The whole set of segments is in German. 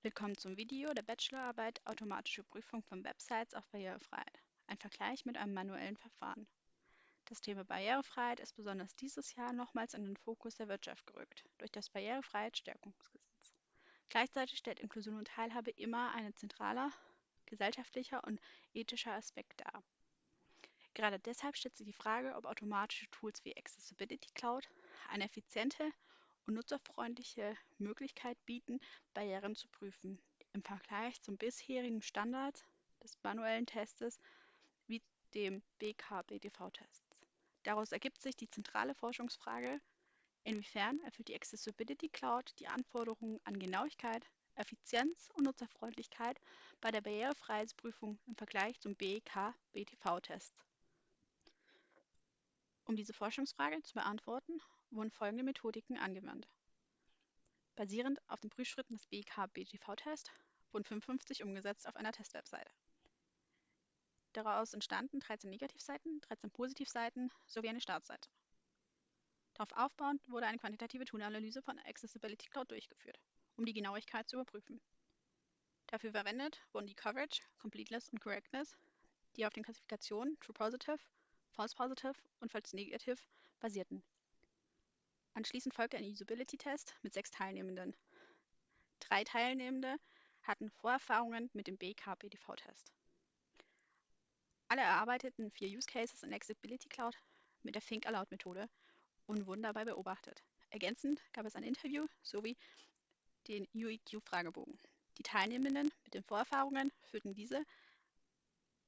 Willkommen zum Video der Bachelorarbeit Automatische Prüfung von Websites auf Barrierefreiheit. Ein Vergleich mit einem manuellen Verfahren. Das Thema Barrierefreiheit ist besonders dieses Jahr nochmals in den Fokus der Wirtschaft gerückt, durch das Barrierefreiheitsstärkungsgesetz. Gleichzeitig stellt Inklusion und Teilhabe immer ein zentraler gesellschaftlicher und ethischer Aspekt dar. Gerade deshalb stellt sich die Frage, ob automatische Tools wie Accessibility Cloud eine effiziente und nutzerfreundliche Möglichkeit bieten, Barrieren zu prüfen, im Vergleich zum bisherigen Standard des manuellen Testes wie dem BK-BTV-Test. Daraus ergibt sich die zentrale Forschungsfrage, inwiefern erfüllt die Accessibility Cloud die Anforderungen an Genauigkeit, Effizienz und Nutzerfreundlichkeit bei der Barrierefreiheitsprüfung im Vergleich zum BK-BTV-Test. Um diese Forschungsfrage zu beantworten, wurden folgende Methodiken angewandt. Basierend auf den Prüfschritten des BK-BTV-Test wurden 55 umgesetzt auf einer Testwebseite. Daraus entstanden 13 Negativseiten, 13 Positivseiten sowie eine Startseite. Darauf aufbauend wurde eine quantitative Tool-Analyse von Accessibility Cloud durchgeführt, um die Genauigkeit zu überprüfen. Dafür verwendet wurden die Coverage, Completeness und Correctness, die auf den Klassifikationen True Positive, False Positive und False Negative basierten. Anschließend folgte ein Usability-Test mit 6 Teilnehmenden. 3 Teilnehmende hatten Vorerfahrungen mit dem BK-BTV-Test. Alle erarbeiteten 4 Use Cases in Accessibility Cloud mit der Think Aloud Methode und wurden dabei beobachtet. Ergänzend gab es ein Interview sowie den UEQ-Fragebogen. Die Teilnehmenden mit den Vorerfahrungen führten diese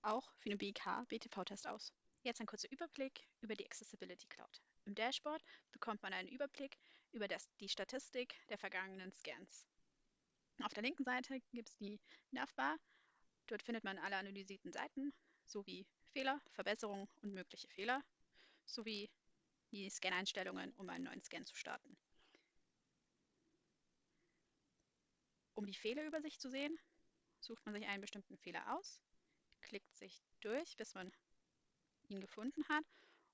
auch für den BK-BTV-Test aus. Jetzt ein kurzer Überblick über die Accessibility Cloud. Im Dashboard bekommt man einen Überblick über die Statistik der vergangenen Scans. Auf der linken Seite gibt es die Navbar. Dort findet man alle analysierten Seiten sowie Fehler, Verbesserungen und mögliche Fehler sowie die Scan-Einstellungen, um einen neuen Scan zu starten. Um die Fehlerübersicht zu sehen, sucht man sich einen bestimmten Fehler aus, klickt sich durch, bis man ihn gefunden hat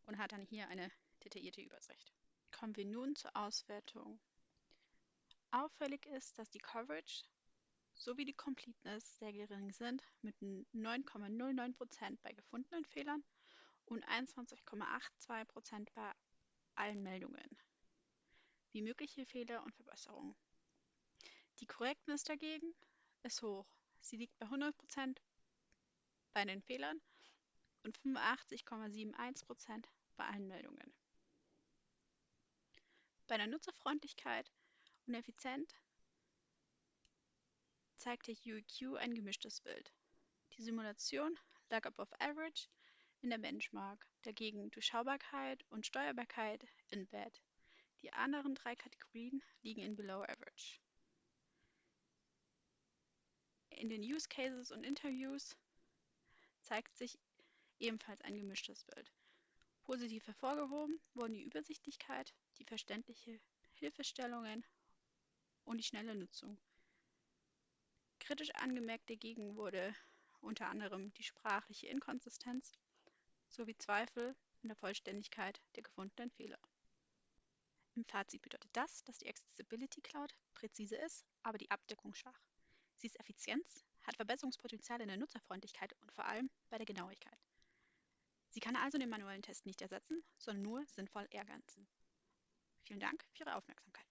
und hat dann hier eine detaillierte Übersicht. Kommen wir nun zur Auswertung. Auffällig ist, dass die Coverage sowie die Completeness sehr gering sind, mit 9,09% bei gefundenen Fehlern und 21,82% bei allen Meldungen, wie mögliche Fehler und Verbesserungen. Die Correctness dagegen ist hoch. Sie liegt bei 100% bei den Fehlern und 85,71% bei allen Meldungen. Bei der Nutzerfreundlichkeit und Effizienz zeigt der UEQ ein gemischtes Bild. Die Simulation lag above average in der Benchmark, dagegen Durchschaubarkeit und Steuerbarkeit in bad. Die anderen 3 Kategorien liegen in below average. In den Use Cases und Interviews zeigt sich ebenfalls ein gemischtes Bild. Positiv hervorgehoben wurden die Übersichtlichkeit, die verständliche Hilfestellungen und die schnelle Nutzung. Kritisch angemerkt dagegen wurde unter anderem die sprachliche Inkonsistenz sowie Zweifel an der Vollständigkeit der gefundenen Fehler. Im Fazit bedeutet das, dass die Accessibility Cloud präzise ist, aber die Abdeckung schwach. Sie ist effizient, hat Verbesserungspotenzial in der Nutzerfreundlichkeit und vor allem bei der Genauigkeit. Sie kann also den manuellen Test nicht ersetzen, sondern nur sinnvoll ergänzen. Vielen Dank für Ihre Aufmerksamkeit.